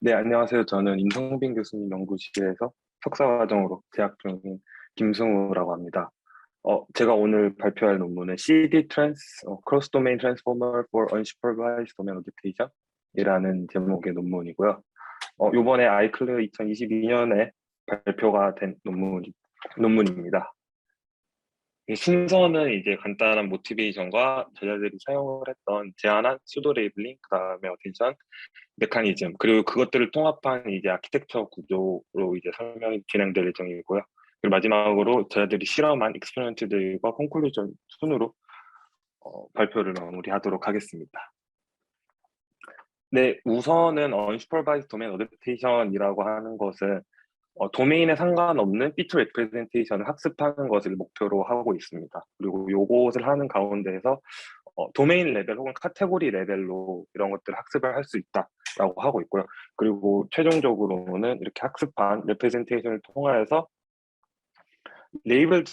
네, 안녕하세요. 저는 임성빈 교수님 연구실에서 석사과정으로 재학 중인 김승우라고 합니다. 제가 오늘 발표할 논문은 CD Trans, Cross Domain Transformer for Unsupervised Domain Adaptation 이라는 제목의 논문이고요. 요번에 아이클르 2022년에 발표가 된 논문입니다. 이 순서는 이제 간단한 모티베이션과 저자들이 사용을 했던 제안한 수도 레이블링, 그다음에 어텐션, 메커니즘, 그리고 그것들을 통합한 이제 아키텍처 구조로 이제 설명이 진행될 예정이고요. 그리고 마지막으로 저희들이 실험한 익스페리먼트들과 콘클루전 순으로 발표를 마무리하도록 하겠습니다. 네, 우선은 Unsupervised Domain Adaptation이라고 하는 것은 도메인에 상관없는 비트 레프레젠테이션을 학습하는 것을 목표로 하고 있습니다. 그리고 요것을 하는 가운데에서 도메인 레벨 혹은 카테고리 레벨로 이런 것들을 학습을 할 수 있다라고 하고 있고요. 그리고 최종적으로는 이렇게 학습한 레프레젠테이션을 통하여서 레이블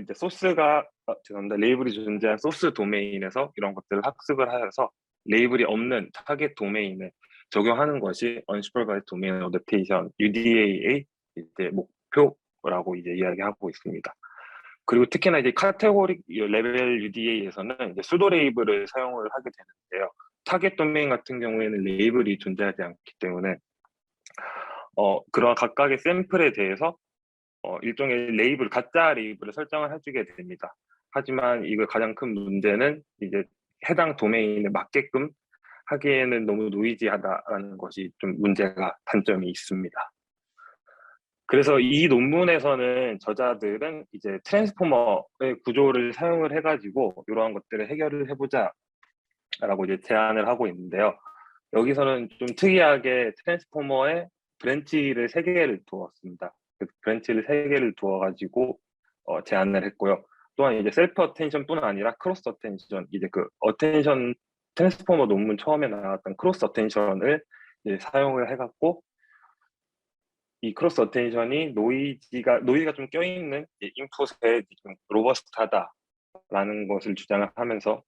이제 소스가 죄송합니다. 레이블이 존재한 소스 도메인에서 이런 것들을 학습을 하여서 레이블이 없는 타겟 도메인에 적용하는 것이 Unsupervised Domain Adaptation (UDA의) 이제 목표라고 이제 이야기하고 있습니다. 그리고 특히나 이제 카테고리 레벨 UDA에서는 이제 수도 레이블을 사용을 하게 되는데요. 타겟 도메인 같은 경우에는 레이블이 존재하지 않기 때문에 그러한 각각의 샘플에 대해서 일종의 레이블, 가짜 레이블을 설정을 해주게 됩니다. 하지만 이거 가장 큰 문제는 이제 해당 도메인에 맞게끔 하기에는 너무 노이지하다라는 것이 좀 문제가 단점이 있습니다. 그래서 이 논문에서는 저자들은 이제 트랜스포머의 구조를 사용을 해가지고 이러한 것들을 해결을 해보자라고 이제 제안을 하고 있는데요. 여기서는 좀 특이하게 트랜스포머에 브랜치를 3개를 두었습니다. 그 브랜치를 3개를 두어가지고 제안을 했고요. 또한 이제 셀프 어텐션뿐 아니라 크로스 어텐션, 이제 그 어텐션 트랜스포머 논문 처음에 나왔던 크로스 어텐션을 이제 사용을 해갖고 이 크로스 어텐션이 노이즈가 좀 껴있는 인풋에 좀 로버스트하다라는 것을 주장을 하면서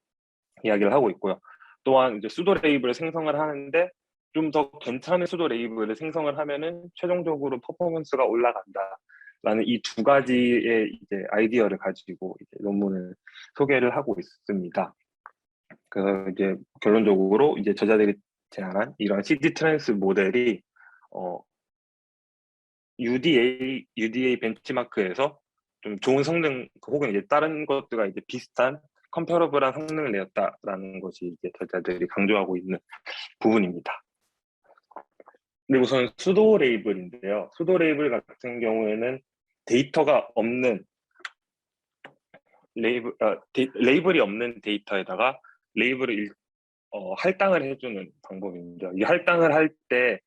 이야기를 하고 있고요. 또한 이제 수도 레이블을 생성을 하는데 좀 더 괜찮은 수도 레이블을 생성을 하면은 최종적으로 퍼포먼스가 올라간다라는 이 2가지의 이제 아이디어를 가지고 이제 논문을 소개를 하고 있습니다. 그래서 이제 결론적으로 이제 저자들이 제안한 이런 CD 트랜스 모델이 UDA 벤치마크에서 좀 좋은 성능 혹은 이제 다른 것들과 이제 비슷한 컴패러블한 성능을 내었다라는 것이 이제 저자들이 강조하고 있는 부분입니다. 그리고 우선 수도 레이블인데요. 수도 레이블 같은 경우에는 데이터가 없는 레이블이 없는 데이터에다가 레이블을 할당을 해주는 방법입니다. 이 할당을 할 때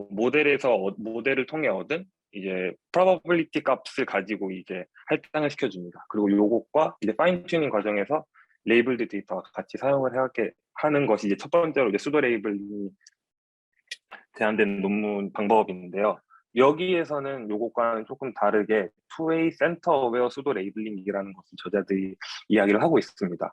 모델을 통해 얻은 이제 probability 값을 가지고 이제 할당을 시켜줍니다. 그리고 요것과 이제 파인 튜닝 과정에서 레이블드 데이터와 같이 사용을 하게 하는 것이 이제 첫 번째로 이제 수도 레이블링이 제한된 논문 방법인데요. 여기에서는 요것과는 조금 다르게 two-way center aware 수도 레이블링이라는 것을 저자들이 이야기를 하고 있습니다.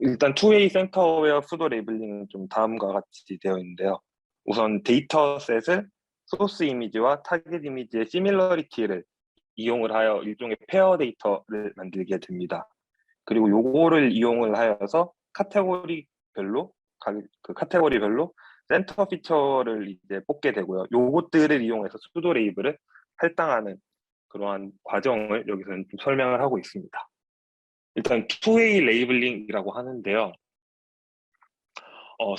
일단 투웨이 센터웨어 수도 레이블링은 좀 다음과 같이 되어 있는데요. 우선 데이터셋을 소스 이미지와 타겟 이미지의 시밀러리티를 이용을 하여 일종의 페어 데이터를 만들게 됩니다. 그리고 요거를 이용을 하여서 카테고리별로 센터 피처를 이제 뽑게 되고요. 요것들을 이용해서 수도 레이블을 할당하는 그러한 과정을 여기서는 좀 설명을 하고 있습니다. 일단 투웨이 레이블링이라고 하는데요.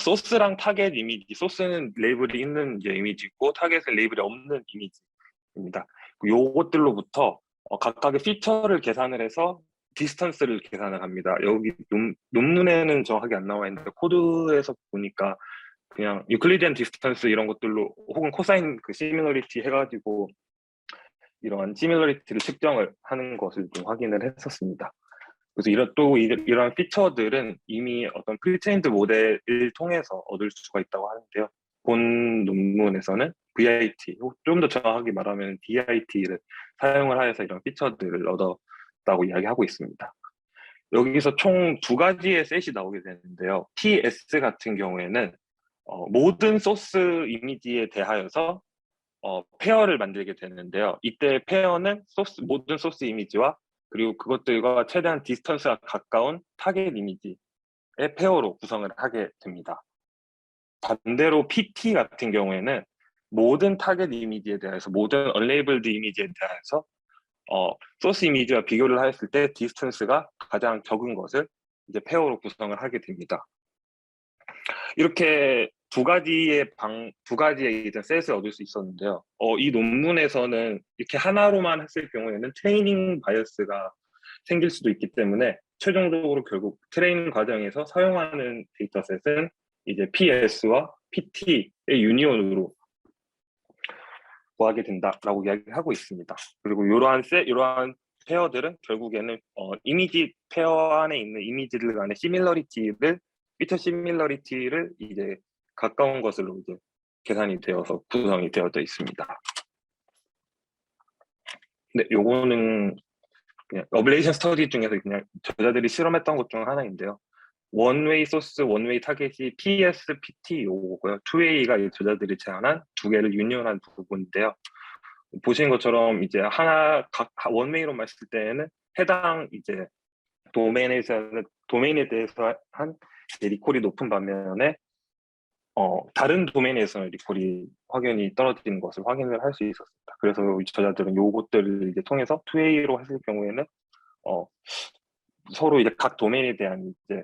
소스랑 타겟 이미지, 소스는 레이블이 있는 이제 이미지고 타겟은 레이블이 없는 이미지입니다. 요것들로부터 각각의 피처를 계산을 해서 디스턴스를 계산을 합니다. 여기 논문에는 정확하게 안 나와 있는데 코드에서 보니까 그냥 유클리디안 디스턴스 이런 것들로 혹은 코사인 그 시밀러리티 해가지고 이러한 시밀러리티를 측정을 하는 것을 좀 확인을 했었습니다. 그래서 이러한 피처들은 이미 어떤 프리트레인드 모델을 통해서 얻을 수가 있다고 하는데요. 본 논문에서는 VIT, 좀 더 정확하게 말하면 DIT를 사용을 하여서 이런 피처들을 얻었다고 이야기하고 있습니다. 여기서 총 두 가지의 셋이 나오게 되는데요. PS 같은 경우에는 모든 소스 이미지에 대하여서 페어를 만들게 되는데요. 이때 페어는 모든 소스 이미지와 그리고 그것들과 최대한 디스턴스가 가까운 타겟 이미지의 페어로 구성을 하게 됩니다. 반대로 PT 같은 경우에는 모든 타겟 이미지에 대해서, 모든 언레이블드 이미지에 대해서 소스 이미지와 비교를 했을 때 디스턴스가 가장 적은 것을 이제 페어로 구성을 하게 됩니다. 이렇게 두 가지의 이제 셋을 얻을 수 있었는데요. 이 논문에서는 이렇게 하나로만 했을 경우에는 트레이닝 바이어스가 생길 수도 있기 때문에 최종적으로 결국 트레이닝 과정에서 사용하는 데이터셋은 이제 PS와 PT의 유니온으로 구하게 된다라고 이야기하고 있습니다. 그리고 이러한 페어들은 결국에는 이미지 페어 안에 있는 이미지들 간의 피처 시밀러리티를 이제 가까운 것으로 이제 계산이 되어서 구성이 되어져 있습니다. 근데 요거는 그냥 어블레이션 스터디 중에서 그냥 저자들이 실험했던 것 중 하나인데요. 원웨이 소스, 원웨이 타겟이 PS, PT 요거고요. 투웨이가 저자들이 제안한 두 개를 유니온한 부분인데요. 보시는 것처럼 이제 원웨이로만 했을 때는 해당 이제 도메인에 대해서 한 리콜이 높은 반면에 다른 도메인에서는 리콜이 확연히 떨어지는 것을 확인을 할 수 있었습니다. 그래서 저자들은 요것들을 이제 통해서 2A로 했을 경우에는 서로 이제 각 도메인에 대한 이제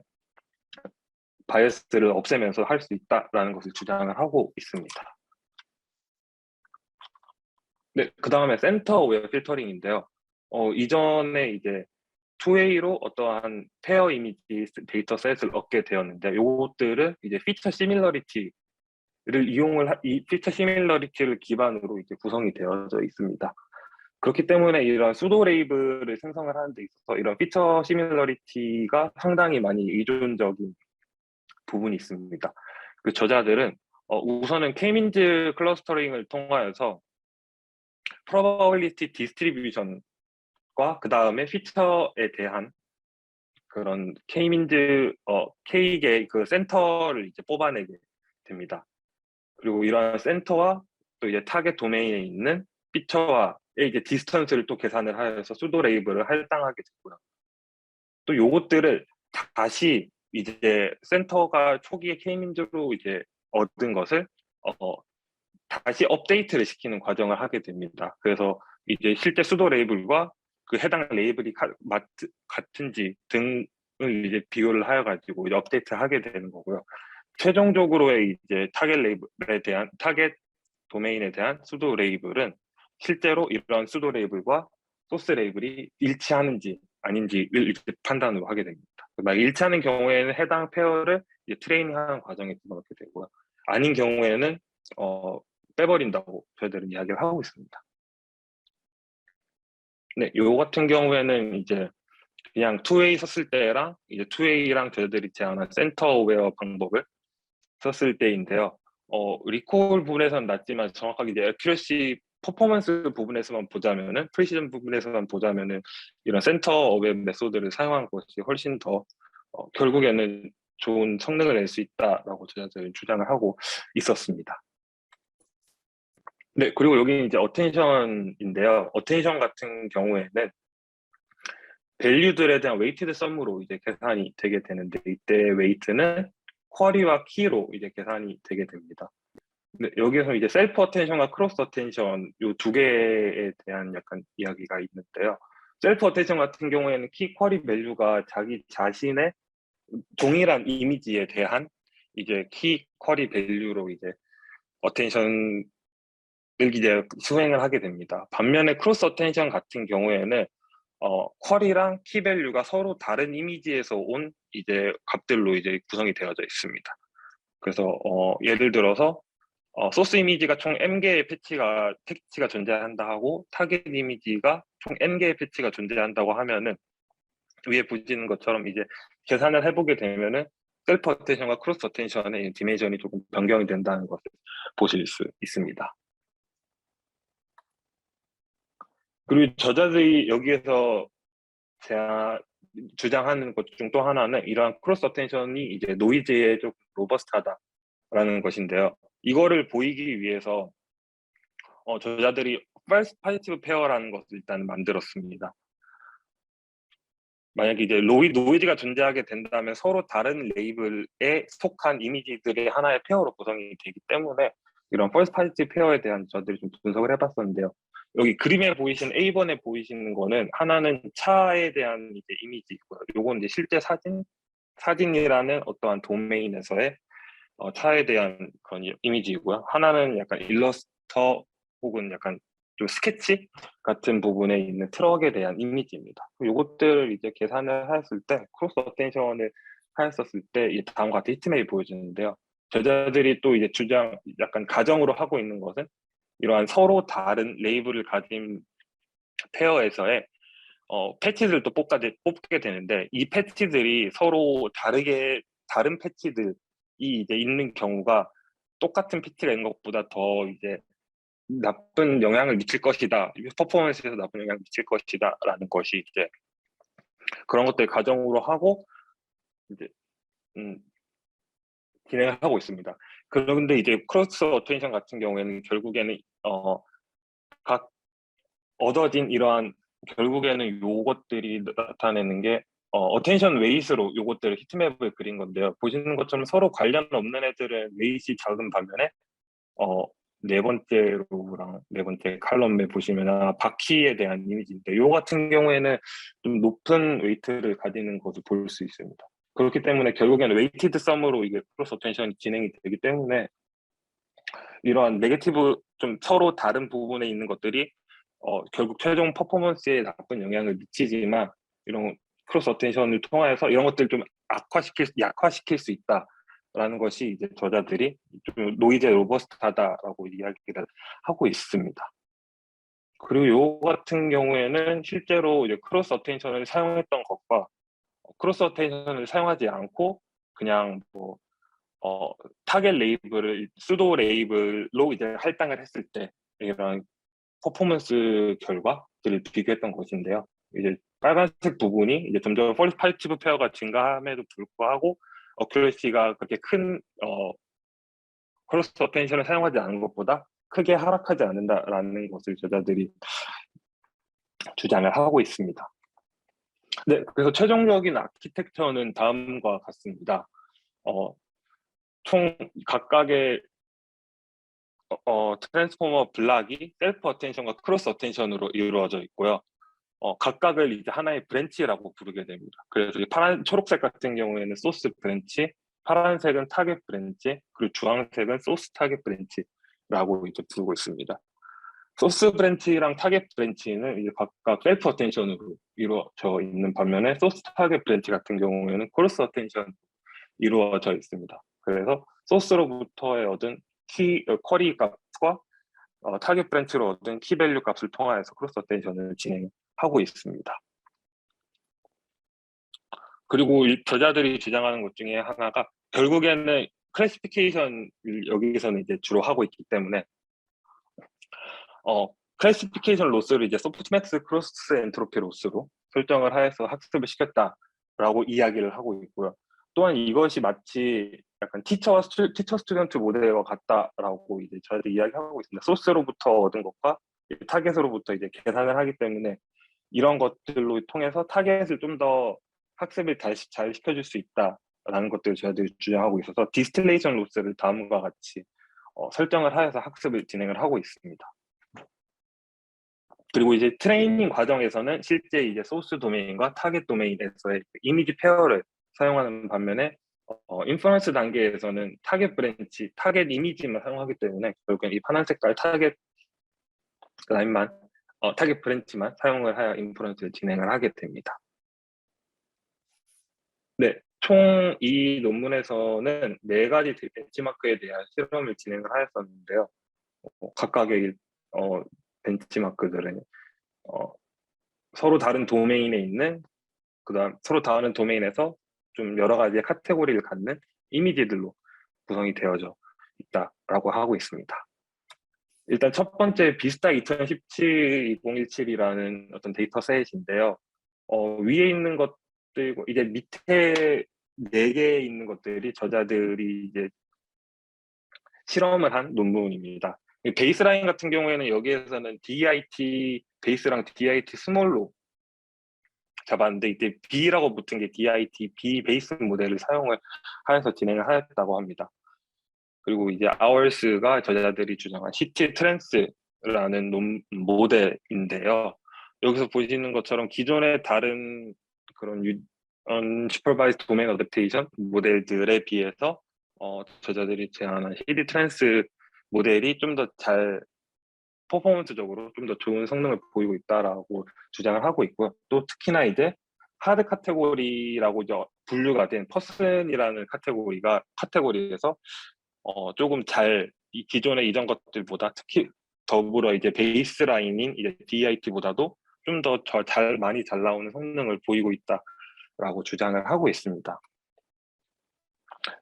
바이어스를 없애면서 할 수 있다라는 것을 주장을 하고 있습니다. 네, 그 다음에 센터 어웨어 필터링인데요. 이전에 이제 2A로 어떠한 페어 이미지 데이터 셋을 얻게 되었는데, 요것들은 이제 피처 시밀러리티를 이 피처 시밀러리티를 기반으로 이제 구성이 되어져 있습니다. 그렇기 때문에 이런 수도 레이블을 생성을 하는 데 있어서 이런 피처 시밀러리티가 상당히 많이 의존적인 부분이 있습니다. 그 저자들은 우선은 K-민즈 클러스터링을 통하여서 probability distribution과 그 다음에 피처에 대한 그런 K의 그 센터를 이제 뽑아내게 됩니다. 그리고 이러한 센터와 또 이제 타겟 도메인에 있는 피처와의 이제 디스턴스를 또 계산을 하여서 수도 레이블을 할당하게 되고요. 또 요것들을 다시 이제 센터가 초기에 K민즈로 이제 얻은 것을 다시 업데이트를 시키는 과정을 하게 됩니다. 그래서 이제 실제 수도 레이블과 그 해당 레이블이 같은지 등을 이제 비교를 하여 가지고 이제 업데이트하게 되는 거고요. 최종적으로의 이제 타겟 도메인에 대한 수도 레이블은 실제로 이런 수도 레이블과 소스 레이블이 일치하는지 아닌지를 이제 판단으로 하게 됩니다. 일치하는 경우에는 해당 페어를 이제 트레이닝하는 과정에 집어넣게 되고요. 아닌 경우에는 빼버린다고 저희들은 이야기를 하고 있습니다. 네, 요 같은 경우에는 이제 그냥 2A 썼을 때랑 이제 2A랑 저희들이 제안한 센터 어웨어 방법을 썼을 때인데요. 리콜 부분에서는 낮지만 정확하게 이제 액큐러시 퍼포먼스 부분에서만 보자면은 프리시전 부분에서만 보자면은 이런 센터 어웨어 메소드를 사용한 것이 훨씬 더 결국에는 좋은 성능을 낼 수 있다라고 저희들은 주장을 하고 있었습니다. 네, 그리고 여기 이제 어텐션인데요. 어텐션 같은 경우에는 밸류들에 대한 웨이티드 썸으로 이제 계산이 되게 되는데, 이때 웨이트는 쿼리와 키로 이제 계산이 되게 됩니다. 근데 여기서 이제 셀프 어텐션과 크로스 어텐션 요 두 개에 대한 약간 이야기가 있는데요. 셀프 어텐션 같은 경우에는 키 쿼리 밸류가 자기 자신의 동일한 이미지에 대한 이제 키 쿼리 밸류로 이제 어텐션을 이제 수행을 하게 됩니다. 반면에 크로스 어텐션 같은 경우에는 쿼리랑 키 밸류가 서로 다른 이미지에서 온 이제 값들로 이제 구성이 되어져 있습니다. 그래서 예를 들어서 소스 이미지가 총 M개의 패치가 존재한다 하고 타겟 이미지가 총 N개의 패치가 존재한다고 하면은 위에 보시는 것처럼 이제 계산을 해보게 되면은 셀프 어텐션과 크로스 어텐션의 디멘션이 조금 변경이 된다는 것을 보실 수 있습니다. 그리고 저자들이 여기에서 주장하는 것 중 또 하나는 이러한 크로스 어텐션이 이제 노이즈에 좀 로버스트하다라는 것인데요. 이거를 보이기 위해서 저자들이 false positive pair라는 것을 일단 만들었습니다. 만약에 이제 노이즈가 존재하게 된다면 서로 다른 레이블에 속한 이미지들의 하나의 페어로 구성이 되기 때문에 이런 false positive 페어에 대한 저들이 좀 분석을 해봤었는데요. 여기 그림에 보이신 A번에 보이시는 거는 하나는 차에 대한 이제 이미지고요. 요건 이제 실제 사진이라는 어떠한 도메인에서의 차에 대한 그런 이미지이고요. 하나는 약간 일러스터 혹은 약간 좀 스케치 같은 부분에 있는 트럭에 대한 이미지입니다. 요것들을 이제 계산을 하였을 때 크로스 어텐션을 하였었을 때 이 다음과 같은 히트맵이 보여지는데요. 저자들이 또 이제 약간 가정으로 하고 있는 것은 이러한 서로 다른 레이블을 가진 페어에서의 패치들도 뽑게 되는데 이 패치들이 서로 다른 패치들이 이제 있는 경우가 똑같은 패치가 있는 것보다 더 이제 나쁜 영향을 미칠 것이다. 퍼포먼스에서 나쁜 영향을 미칠 것이다. 라는 것이 이제 그런 것들 가정으로 하고 이제 진행을 하고 있습니다. 그런데 이제 크로스 어텐션 같은 경우에는 결국에는 각 얻어진 이러한 결국에는 요것들이 나타내는 게 어텐션 웨이스로 요것들을 히트맵을 그린 건데요. 보시는 것처럼 서로 관련 없는 애들은 웨이시 작은 반면에 네 번째 로우랑 네 번째 칼럼에 보시면 바퀴에 대한 이미지인데 요 같은 경우에는 좀 높은 웨이트를 가지는 것을 볼 수 있습니다. 그렇기 때문에 결국에는 웨이티드 썸으로 이게 크로스 어텐션이 진행이 되기 때문에 이러한 네게티브 좀 서로 다른 부분에 있는 것들이 결국 최종 퍼포먼스에 나쁜 영향을 미치지만 이런 크로스 어텐션을 통하여서 이런 것들을 좀 약화시킬 수 있다라는 것이 이제 저자들이 좀 노이즈에 로버스트하다라고 이야기를 하고 있습니다. 그리고 요 같은 경우에는 실제로 이제 크로스 어텐션을 사용했던 것과 크로스 어텐션을 사용하지 않고 그냥 뭐 타겟 레이블을 수도 레이블로 이제 할당을 했을 때 이런 퍼포먼스 결과들을 비교했던 것인데요. 이제 빨간색 부분이 이제 점점 펄스 파이티브 페어가 증가함에도 불구하고 어큐러시가 그렇게 큰 크로스 어텐션을 사용하지 않은 것보다 크게 하락하지 않는다라는 것을 저자들이 주장을 하고 있습니다. 네, 그래서 최종적인 아키텍처는 다음과 같습니다. 총 각각의 트랜스포머 블락이 셀프 어텐션과 크로스 어텐션으로 이루어져 있고요. 각각을 이제 하나의 브랜치라고 부르게 됩니다. 그래서 초록색 같은 경우에는 소스 브랜치, 파란색은 타겟 브랜치, 그리고 주황색은 소스 타겟 브랜치라고 이제 부르고 있습니다. 소스 브랜치랑 타겟 브랜치는 이제 각각 셀프 어텐션으로 이루어져 있는 반면에 소스 타겟 브랜치 같은 경우에는 크로스 어텐션 이루어져 있습니다. 그래서 소스로부터의 얻은 쿼리 값과 타겟 브랜치로 얻은 키밸류 값을 통하여서 크로스 어텐션을 진행하고 있습니다. 그리고 저자들이 주장하는 것 중에 하나가 결국에는 클래시피케이션을 여기서는 이제 주로 하고 있기 때문에 클래시피케이션 로스를 이제 소프트맥스 크로스 엔트로피 로스로 설정을 하여서 학습을 시켰다라고 이야기를 하고 있고요. 또한 이것이 마치 약간 티처 스튜던트 모델과 같다라고 이제 저희들이 이야기하고 있습니다. 소스로부터 얻은 것과 타겟으로부터 이제 계산을 하기 때문에 이런 것들로 통해서 타겟을 좀 더 학습을 잘 시켜줄 수 있다라는 것들을 저희들이 주장하고 있어서 디스틸레이션 로스를 다음과 같이 설정을 하여서 학습을 진행을 하고 있습니다. 그리고 이제 트레이닝 과정에서는 실제 이제 소스 도메인과 타겟 도메인에서의 이미지 페어를 사용하는 반면에 인퍼런스 단계에서는 타겟 브랜치, 타겟 이미지만 사용하기 때문에 결국엔 이 파란 색깔 타겟 라인만, 타겟 브랜치만 사용을 하여 인퍼런스를 진행을 하게 됩니다. 네, 총 이 논문에서는 4가지 벤치마크에 대한 실험을 진행을 하였었는데요. 각각의 벤치마크들은 서로 다른 도메인에 있는 그다음 서로 다른 도메인에서 좀 여러 가지의 카테고리를 갖는 이미지들로 구성이 되어져 있다라고 하고 있습니다. 일단 첫 번째 비스타 2017-2017이라는 어떤 데이터 셋인데요. 위에 있는 것 것들고 이제 밑에 4개 있는 것들이 저자들이 이제 실험을 한 논문입니다. 베이스라인 같은 경우에는 여기에서는 DIT 베이스랑 DIT 스몰로 잡았는데 이때 B라고 붙은 게 DIT B 베이스 모델을 사용을 하여서 진행을 하였다고 합니다. 그리고 이제 아워스가 저자들이 주장한 CT 트랜스라는 모델인데요. 여기서 보시는 것처럼 기존의 다른 그런 unsupervised domain adaptation 모델들에 비해서 저자들이 제안한 CD 트랜스 모델이 좀 더 잘 퍼포먼스적으로 좀 더 좋은 성능을 보이고 있다라고 주장을 하고 있고요. 또 특히나 이제 하드 카테고리라고 이제 분류가 된 퍼슨이라는 카테고리에서 조금 이 기존의 이전 것들보다 특히 더불어 이제 베이스라인인 이제 DIT보다도 좀 더 많이 잘 나오는 성능을 보이고 있다라고 주장을 하고 있습니다.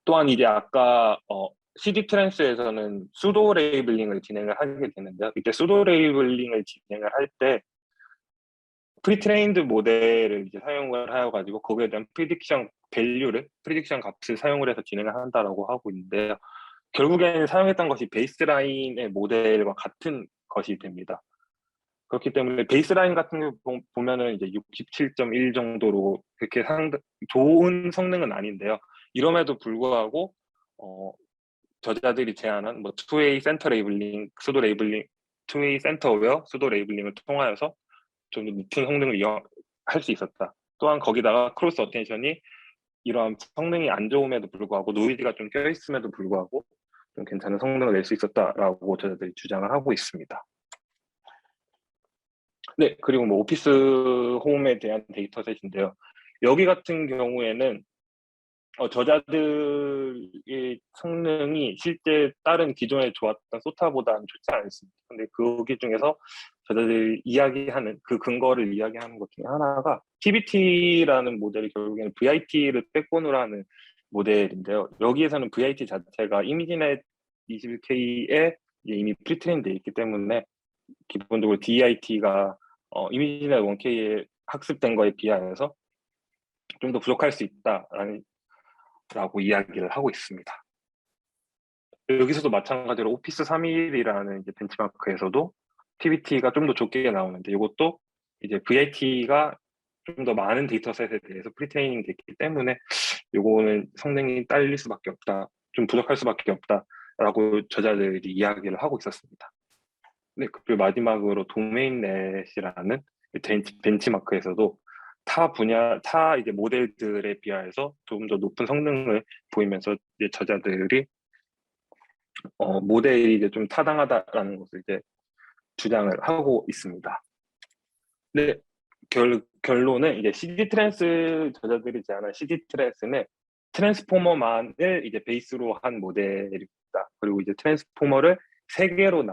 또한 이제 아까 CD 트랜스에서는 수도 레이블링을 진행을 하게 되는데요. 이때 수도 레이블링을 진행을 할 때 프리트레인드 모델을 이제 사용을 하여가지고 거기에 대한 프리딕션 값을 사용을 해서 진행을 한다라고 하고 있는데요. 결국에는 사용했던 것이 베이스라인의 모델과 같은 것이 됩니다. 그렇기 때문에 베이스라인 같은 거 보면은 이제 67.1 정도로 그렇게 좋은 성능은 아닌데요. 이럼에도 불구하고 저자들이 제안한 뭐 투웨이 센터 레이블링, 수도 레이블링, 투웨이 센터웨어 수도 레이블링을 통하여서 좀 더 높은 성능을 할 수 있었다. 또한 거기다가 크로스 어텐션이 이러한 성능이 안 좋음에도 불구하고 노이즈가 좀 껴있음에도 불구하고 좀 괜찮은 성능을 낼 수 있었다라고 저자들이 주장을 하고 있습니다. 네, 그리고 뭐 오피스 홈에 대한 데이터셋인데요. 여기 같은 경우에는 저자들의 성능이 실제 다른 기존에 좋았던 소타보다는 좋지 않습니다. 근데 거기 중에서 저자들이 이야기하는 그 근거를 이야기하는 것 중에 하나가 TBT라는 모델이 결국에는 VIT를 백본으로 하는 모델인데요. 여기에서는 VIT 자체가 이미지넷 21K에 이미 프리트레인 되어 있기 때문에 기본적으로 DIT가 이미지넷 1K에 학습된 거에 비하여서 좀 더 부족할 수 있다라는 라고 이야기를 하고 있습니다. 여기서도 마찬가지로 오피스 311이라는 이제 벤치마크에서도 TBT가 좀 더 좋게 나오는데 이것도 이제 VIT가 좀 더 많은 데이터셋에 대해서 프리트레이닝 됐기 때문에 이거는 성능이 딸릴 수밖에 없다, 좀 부족할 수밖에 없다라고 저자들이 이야기를 하고 있었습니다. 네, 그리고 마지막으로 도메인넷이라는 벤치마크에서도 타 이제 모델들에 비하여서 좀 더 높은 성능을 보이면서 이제 저자들이 모델이 이제 좀 타당하다라는 것을 이제 주장을 하고 있습니다. 네, 결론은 이제 CD 트랜스 저자들이 제안한 CD 트랜스는 트랜스포머만을 이제 베이스로 한 모델입니다. 그리고 이제 트랜스포머를 3개로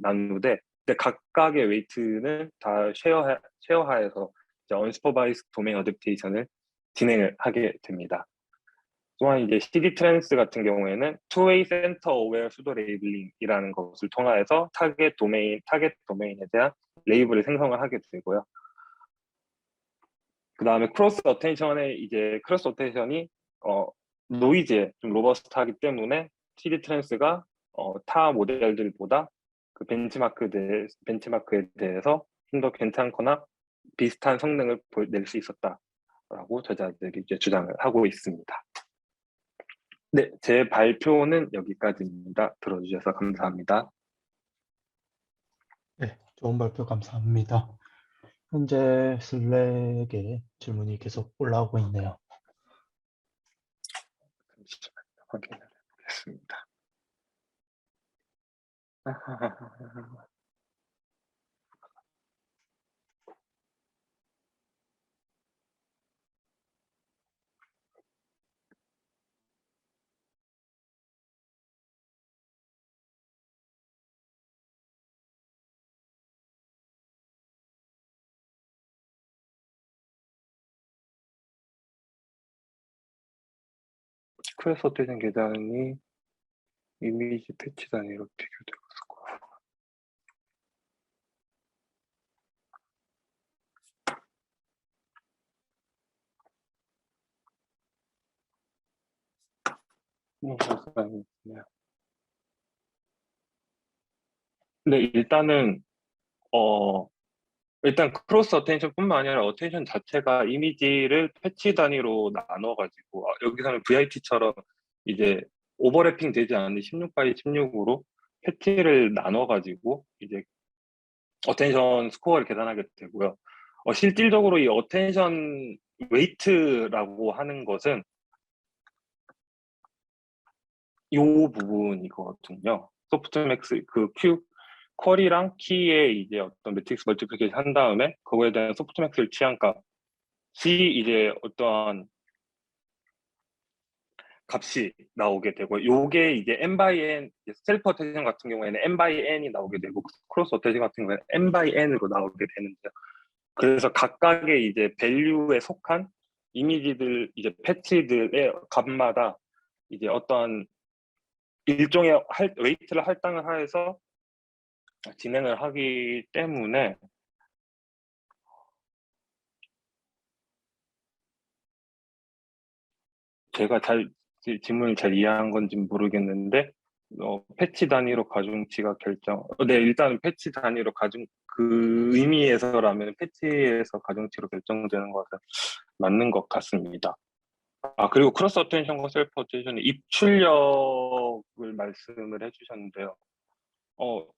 나누되 각각의 웨이트는 다 쉐어하여서 언슈퍼바이스 도메인 어댑테이션을 진행을 하게 됩니다. 또한 이제 CD 트랜스 같은 경우에는 투웨이 센터 어웨어 수도 레이블링이라는 것을 통하여서 타겟 도메인에 대한 레이블을 생성을 하게 되고요. 그 다음에 크로스 어텐션이 노이즈에 좀 로버스트하기 때문에 CD 트랜스가 타 모델들보다 그 벤치마크에 대해서 좀 더 괜찮거나 비슷한 성능을 낼 수 있었다라고 저자들이 이제 주장을 하고 있습니다. 네, 제 발표는 여기까지입니다. 들어주셔서 감사합니다. 네, 좋은 발표 감사합니다. 현재 슬랙에 질문이 계속 올라오고 있네요. 잠시만요. 확인을 해보겠습니다. 스크에서 뜨는 계단이 이미지 패치 단위로 비교되고 있고 잠깐만요. 네, 일단 크로스 어텐션뿐만 아니라 어텐션 자체가 이미지를 패치 단위로 나눠가지고 여기서는 VIT처럼 이제 오버래핑 되지 않는 16 바이 16으로 패치를 나눠가지고 이제 어텐션 스코어를 계산하게 되고요. 실질적으로 이 어텐션 웨이트라고 하는 것은 이 부분이거든요. 소프트맥스 그 쿼리랑 키에 이제 어떤 매트릭스 멀티플리케이션 한 다음에 그거에 대한 소프트맥스를 취한 값이 이제 어떠한 값이 나오게 되고 요게 이제 n by n 셀프 어테이션 같은 경우에는 n by n이 나오게 되고 크로스 어테이션 같은 경우에는 n by n으로 나오게 되는데요. 그래서 각각의 이제 밸류에 속한 이미지들 이제 패치들의 값마다 이제 어떠한 일종의 웨이트를 할당을 하여서 진행을 하기 때문에 제가 질문을 잘 이해한 건지 모르겠는데 패치 단위로 가중치가 네, 일단은 패치 단위로 그 의미에서라면 패치에서 가중치로 결정되는 것은 맞는 것 같습니다. 그리고 크로스 어텐션과 셀프 어텐션의 입출력을 말씀을 해주셨는데요.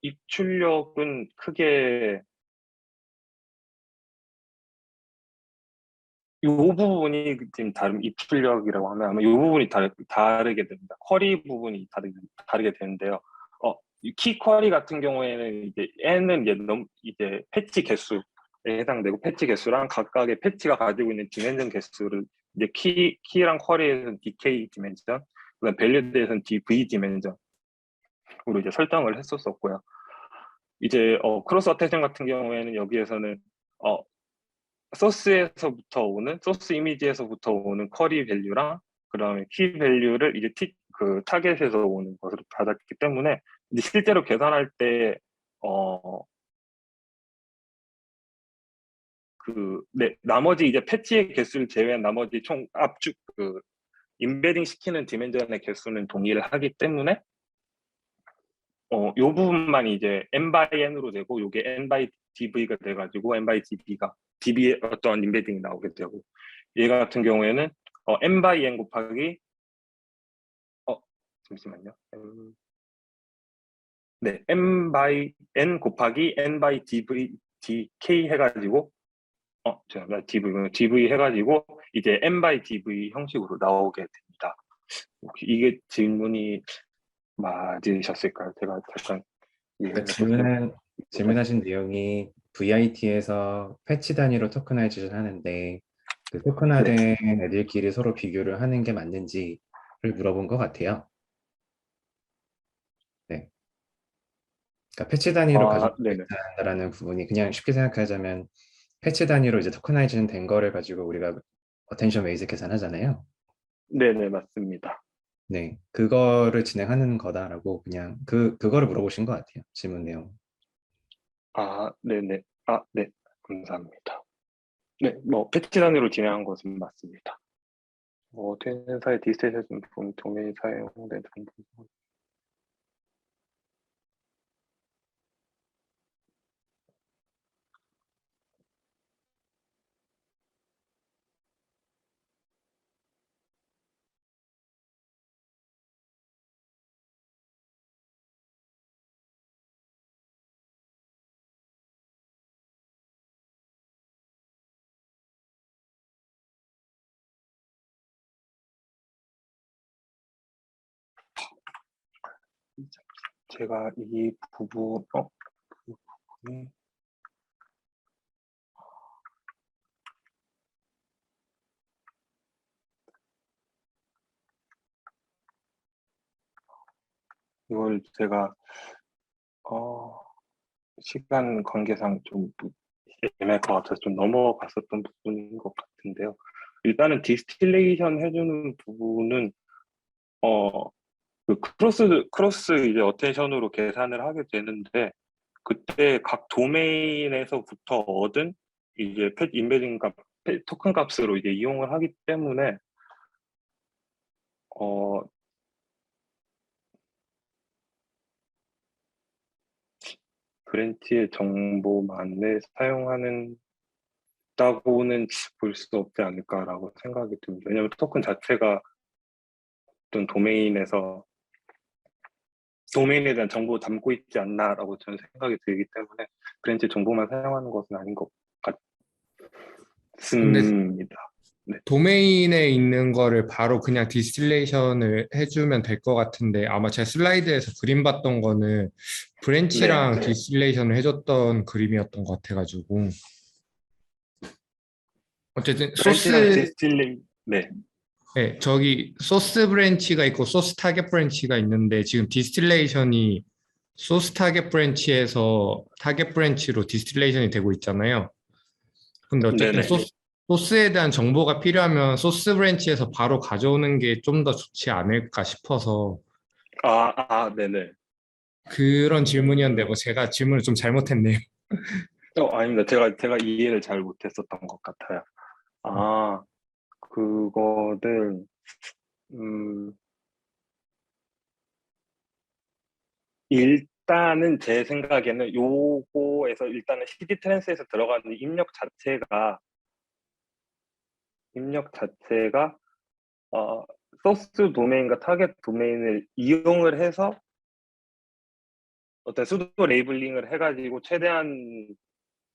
입출력은 크게 이 부분이 지금 입출력이라고 하면 아마 이 부분이 다르게 됩니다. 쿼리 부분이 다르게 되는데요. 키 쿼리 같은 경우에는 이제 n은 이제 패치 개수에 해당되고 패치 개수랑 각각의 패치가 가지고 있는 디멘전 개수를 이제 키랑 쿼리에서는 DK 디멘전, 그다음 밸리드에서는 DV 디멘전으로 이제 설정을 했었었고요. 이제 크로스 어텐션 같은 경우에는 여기에서는 소스 이미지에서부터 오는 쿼리 밸류랑 그다음에 키 밸류를 이제 타겟에서 오는 것으로 받았기 때문에 이제 실제로 계산할 때 나머지 이제 패치의 개수를 제외한 나머지 총 압축 인베딩 시키는 디멘전의 개수는 동일을 하기 때문에 요 부분만 이제 n by n으로 되고 요게 n by dv가 돼가지고 n by dv의 어떤 인베딩이 나오게 되고 얘 같은 경우에는 n by n 곱하기 잠시만요. 네, n by n 곱하기 n by dk 해가지고 죄송합니다. dv 해가지고 이제 n by dv 형식으로 나오게 됩니다. 혹시 이게 질문이 맞으셨을까요? 제가 잠깐 그러니까 질문하신 내용이 VIT에서 패치 단위로 토커나이제이션 하는데 그 토큰화된 애들끼리 서로 비교를 하는 게 맞는지를 물어본 것 같아요. 네. 그러니까 패치 단위로 가지고 계산한다라는 부분이 그냥 쉽게 생각하자면 패치 단위로 이제 토커나이제이션 된 거를 가지고 우리가 어텐션 웨이즈 계산하잖아요. 네네, 맞습니다. 네, 그거를 진행하는 거다라고 그냥 그거를 물어보신 것 같아요. 질문 내용. 네네. 네, 감사합니다. 네, 패치 단위로 진행한 것은 맞습니다. 퇴사의 디스테이션 도메인 사용된 정보. 제가 이 부분이 이걸 제가 시간 관계상 좀 애매할 것 같아서 좀 넘어갔었던 부분인 것 같은데요. 일단은 디스틸레이션 해주는 부분은 그 크로스 이제 어텐션으로 계산을 하게 되는데 그때 각 도메인에서부터 얻은 이제 인베딩 값, 토큰 값으로 이제 이용을 하기 때문에 브랜치의 정보만을 사용하는다고는 볼 수 없지 않을까라고 생각이 듭니다. 왜냐하면 토큰 자체가 어떤 도메인에 대한 정보 담고 있지 않나라고 저는 생각이 들기 때문에 브랜치 정보만 사용하는 것은 아닌 것 근데 같습니다. 네. 도메인에 있는 거를 바로 그냥 디스틸레이션을 해주면 될 것 같은데 아마 제 슬라이드에서 그림 봤던 거는 브랜치랑 네. 디스틸레이션을 해줬던 그림이었던 것 같아가지고 어쨌든 브랜치랑 소스 디스틸레이 네. 네, 저기 소스 브랜치가 있고 소스 타겟 브랜치가 있는데 지금 디스틸레이션이 소스 타겟 브랜치에서 타겟 브랜치로 디스틸레이션이 되고 있잖아요. 근데 어쨌든 네네. 소스에 대한 정보가 필요하면 소스 브랜치에서 바로 가져오는 게 좀 더 좋지 않을까 싶어서 네네. 그런 질문이었는데 뭐 제가 질문을 좀 잘못했네요. 아닙니다. 제가 이해를 잘 못했었던 것 같아요. 그거를 음, 일단은 제 생각에는 요거에서 일단은 CD 트랜스에서 들어가는 입력 자체가 소스 도메인과 타겟 도메인을 이용을 해서 어떤 수도 레이블링을 해가지고 최대한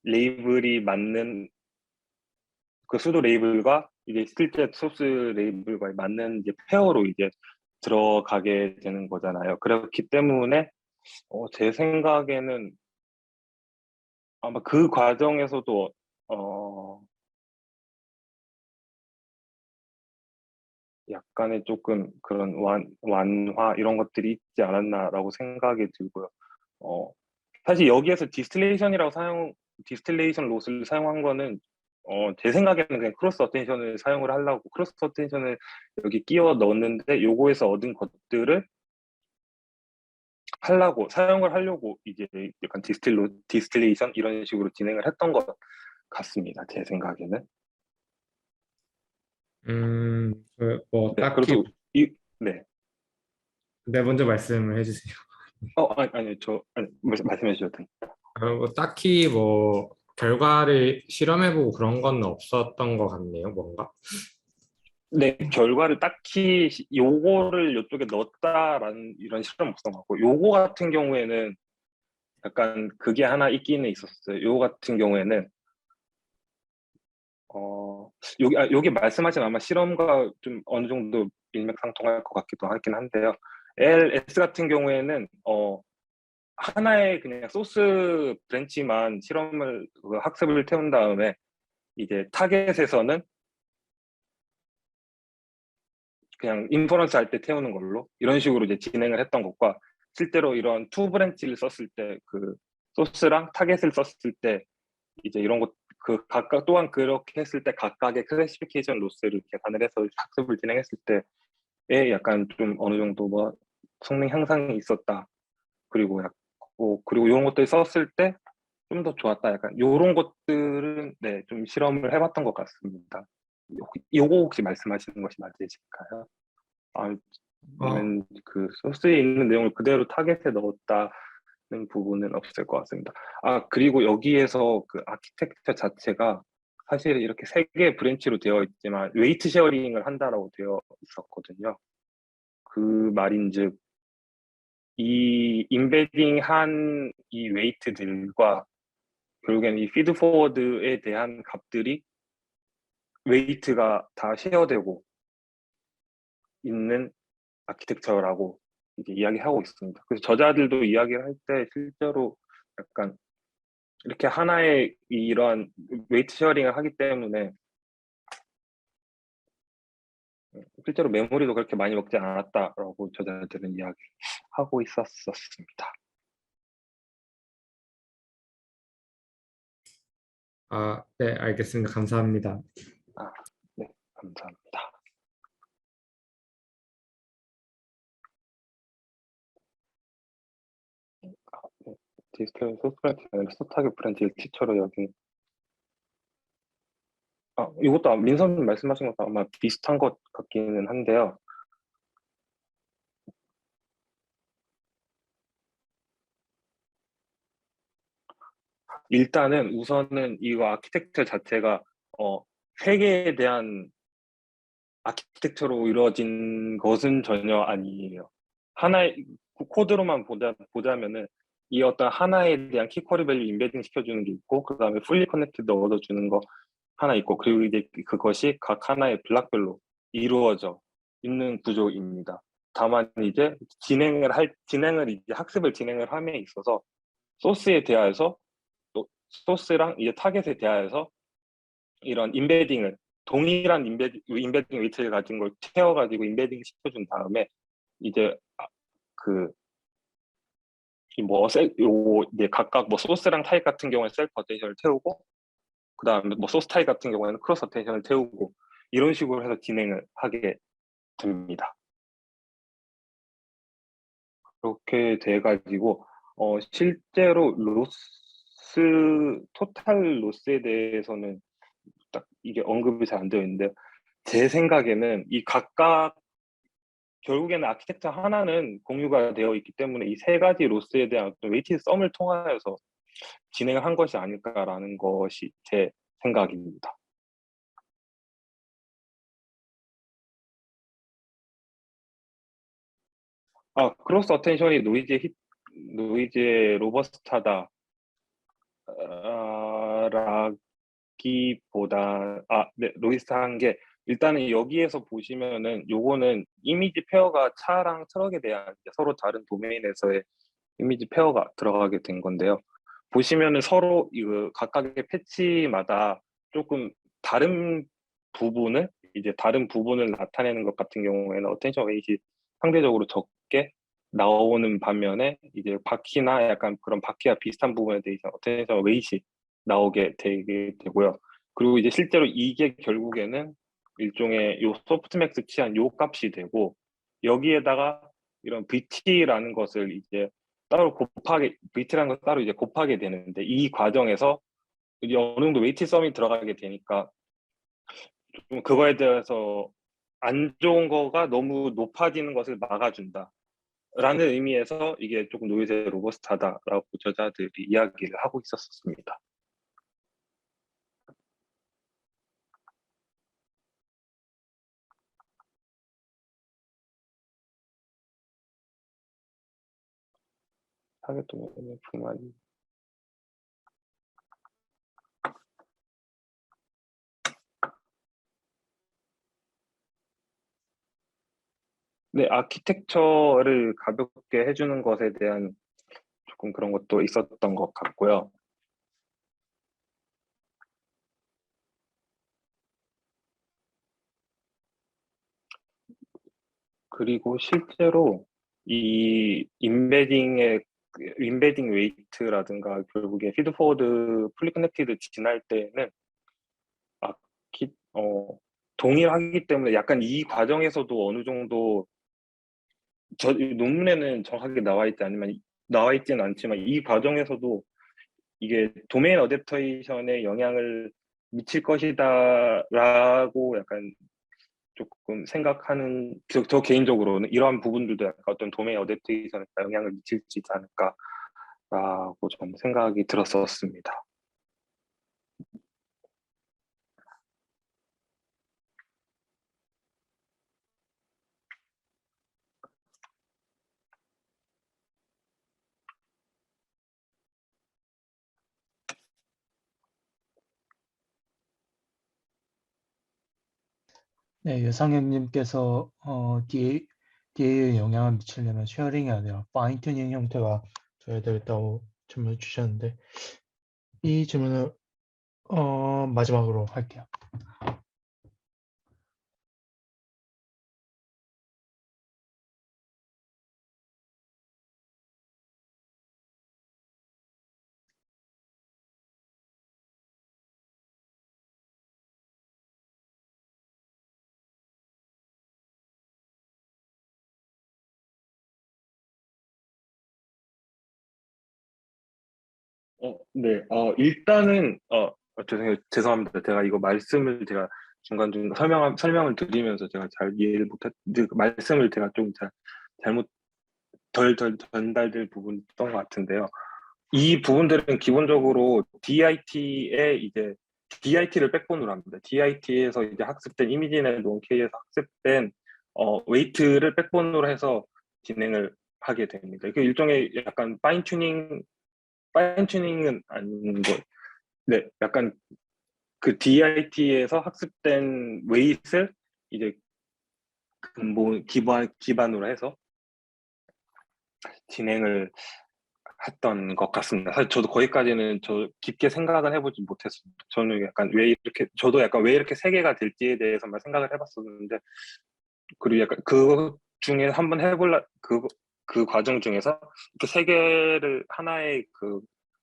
레이블이 맞는 그 수도 레이블과 이제 실제 소스 레이블과 맞는 이제 페어로 이제 들어가게 되는 거잖아요. 그렇기 때문에 제 생각에는 아마 그 과정에서도 약간의 조금 그런 완화 이런 것들이 있지 않았나라고 생각이 들고요. 사실 여기에서 디스틸레이션 롯을 사용한 거는 제 생각에는 그냥 크로스 어텐션을 사용을 하려고 크로스 어텐션을 여기 끼워 넣었는데 요거에서 얻은 것들을 사용을 하려고 이제 약간 디스틸레이션 이런 식으로 진행을 했던 것 같습니다. 제 생각에는. 뭐 네, 딱히 그래서 네. 네, 먼저 말씀을 해주세요. 말씀해 주셔도 됩니다. 뭐 딱히 뭐 결과를 실험해보고 그런 건 없었던 것 같네요, 뭔가. 네, 결과를 딱히 요거를 이쪽에 넣었다라는 이런 실험 없었던 것 같고, 요거 같은 경우에는 약간 그게 하나 있기는 있었어요. 요거 같은 경우에는 여기 말씀하신 아마 실험과 좀 어느 정도 일맥상통할 것 같기도 하긴 한데요. LS 같은 경우에는 하나의 그냥 소스 브랜치만 학습을 태운 다음에 이제 타겟에서는 그냥 인퍼런스 할 때 태우는 걸로 이런 식으로 이제 진행을 했던 것과 실제로 이런 투 브랜치를 썼을 때 그 소스랑 타겟을 썼을 때 이제 이런 것 그 각각 또한 그렇게 했을 때 각각의 클래시피케이션 로스를 계산을 해서 학습을 진행했을 때에 약간 좀 어느 정도 뭐 성능 향상이 있었다. 그리고 그리고 이런 것들 썼을 때 좀 더 좋았다. 약간 이런 것들은 네, 좀 실험을 해봤던 것 같습니다. 요거 혹시 말씀하시는 것이 맞으실까요? 어, 아니면 그 소스에 있는 내용을 그대로 타겟에 넣었다는 부분은 없을 것 같습니다. 그리고 여기에서 그 아키텍처 자체가 사실 이렇게 세 개의 브랜치로 되어 있지만 웨이트 쉐어링을 한다라고 되어 있었거든요. 그 말인즉 이 임베딩 한 이 웨이트들과 결국에는 이 피드 포워드에 대한 값들이 웨이트가 다 쉐어되고 있는 아키텍처라고 이제 이야기하고 있습니다. 그래서 저자들도 이야기를 할 때 실제로 약간 이렇게 하나의 이러한 웨이트 쉐어링을 하기 때문에 실제로 메모리도 그렇게 많이 먹지 않았다라고 저자들은 이야기하고 있었습니다. 네, 알겠습니다. 감사합니다. 네, 감사합니다. 네, 디스플레이 소스 브랜치 아니라 스타게 브랜치 티처로 여기 이것도 민선님 말씀하신 것도 아마 비슷한 것 같기는 한데요. 일단은 우선은 이거 아키텍처 자체가 세계에 대한 아키텍처로 이루어진 것은 전혀 아니에요. 하나의 코드로만 보자면은 이 어떤 하나에 대한 키쿼리 밸류 임베딩 시켜주는 게 있고, 그 다음에 풀리 커넥티드 얻어주는 거 하나 있고, 그리고 이제 그것이 각 하나의 블락별로 이루어져 있는 구조입니다. 다만 이제 진행을 이제 학습을 진행을 함에 있어서 소스에 대하여서 또 소스랑 이제 타겟에 대하여서 이런 임베딩을 동일한 임베딩 웨이트를 가진 걸 채워가지고 임베딩 시켜준 다음에 이제 이제 각각 뭐 소스랑 타입 같은 경우에 셀프 어텐션을 태우고, 그 다음에 뭐 소스 타입 같은 경우에는 크로스 어텐션을 태우고, 이런 식으로 해서 진행을 하게 됩니다. 그렇게 돼가지고 실제로 토탈 로스에 대해서는 딱 이게 언급이 잘 안 되어 있는데, 제 생각에는 이 각각 결국에는 아키텍처 하나는 공유가 되어 있기 때문에 이 세 가지 로스에 대한 어떤 웨이티드 썸을 통하여서 진행을 한 것이 아닐까라는 것이 제 생각입니다. 크로스 어텐션이 노이즈의 로버스트하다 라기보다 네, 로이스트한 게, 일단은 여기에서 보시면은 요거는 이미지 페어가 차랑 트럭에 대한 서로 다른 도메인에서의 이미지 페어가 들어가게 된 건데요. 보시면은 서로 이거 각각의 패치마다 조금 다른 부분을 나타내는 것 같은 경우에는 어텐션 웨이트 상대적으로 적게 나오는 반면에, 이제 바퀴나 약간 그런 바퀴와 비슷한 부분에 대해서 어텐션 웨이트 나오게 되게 되고요. 그리고 이제 실제로 이게 결국에는 일종의 요 소프트맥스 취한 요 값이 되고, 여기에다가 이런 VT라는 것을 이제 따로 VT라는 걸 따로 이제 곱하게 되는데, 이 과정에서 이제 어느 정도 웨이트 썸이 들어가게 되니까 좀 그거에 대해서 안 좋은 거가 너무 높아지는 것을 막아준다 라는 의미에서 이게 조금 노이즈에 로버스트하다라고 저자들이 이야기를 하고 있었습니다. 타겟 도메인의 불만이. 네, 아키텍처를 가볍게 해주는 것에 대한 조금 그런 것도 있었던 것 같고요. 그리고 실제로 이 임베딩 웨이트라든가 결국에 피드포워드 풀리 커넥티드 지날 때는 동일하기 때문에 약간 이 과정에서도 어느 정도 논문에는 정확하게 나와 있지는 않지만, 이 과정에서도 이게 도메인 어댑테이션에 영향을 미칠 것이다라고 약간 조금 생각하는, 저 개인적으로는 이러한 부분들도 약간 어떤 도메인 어댑테이션에 영향을 미칠 수 있지 않을까라고 좀 생각이 들었었습니다. 네, 유상현님께서 DA에 영향을 미치려면 쉐어링이 아니라 파인튜닝 형태가 줘야 되겠다고 질문을 주셨는데, 이 질문을 마지막으로 할게요. 네, 일단은, 죄송합니다. 제가 이거 말씀을 제가 중간중간 설명을 드리면서 제가 잘 이해를 말씀을 제가 좀 잘못 덜 전달될 부분이 있던 것 같은데요. 이 부분들은 기본적으로 DIT에 이제 DIT를 백본으로 합니다. DIT에서 이제 학습된 이미지나 논K에서 학습된 웨이트를 백본으로 해서 진행을 하게 됩니다. 그 일종의 약간 파인튜닝은 아닌 거. 네, 약간 그 DIT에서 학습된 웨이트를 이제 근본 기반으로 해서 진행을 했던 것 같습니다. 사실 저도 거기까지는 저 깊게 생각은 해보지 못했습니다. 저는 약간 왜 이렇게 저도 약간 왜 이렇게 세 개가 될지에 대해서만 생각을 해봤었는데 그리고 약간 그 중에 한번 해볼라 그 과정 중에서 이렇게 세 개를 하나의 그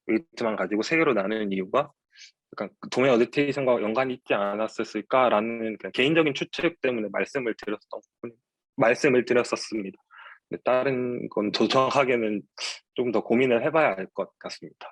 웨이트만 가지고 세 개로 나누는 이유가 약간 도메인 어댑테이션과 연관이 있지 않았을까라는 그냥 개인적인 추측 때문에 말씀을 드렸었습니다. 근데 다른 건 더 정확하게는 좀 더 고민을 해봐야 할 것 같습니다.